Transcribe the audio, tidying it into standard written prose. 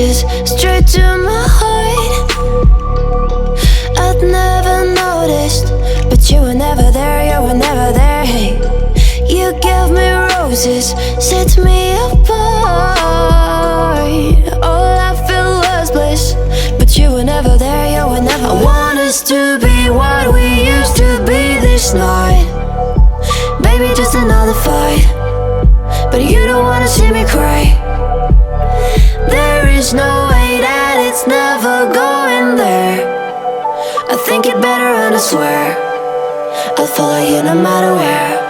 roses straight to my heart. I'd never noticed, but you were never there, you were never there. Hey, you gave me roses, set me apart. All I felt was bliss, but you were never there, you were never there. I want us to be what we used to be this night. Baby, just another fight, but you don't wanna see me cry. There is no way that it's never going there. I think it better and I swear I'll follow you no matter where.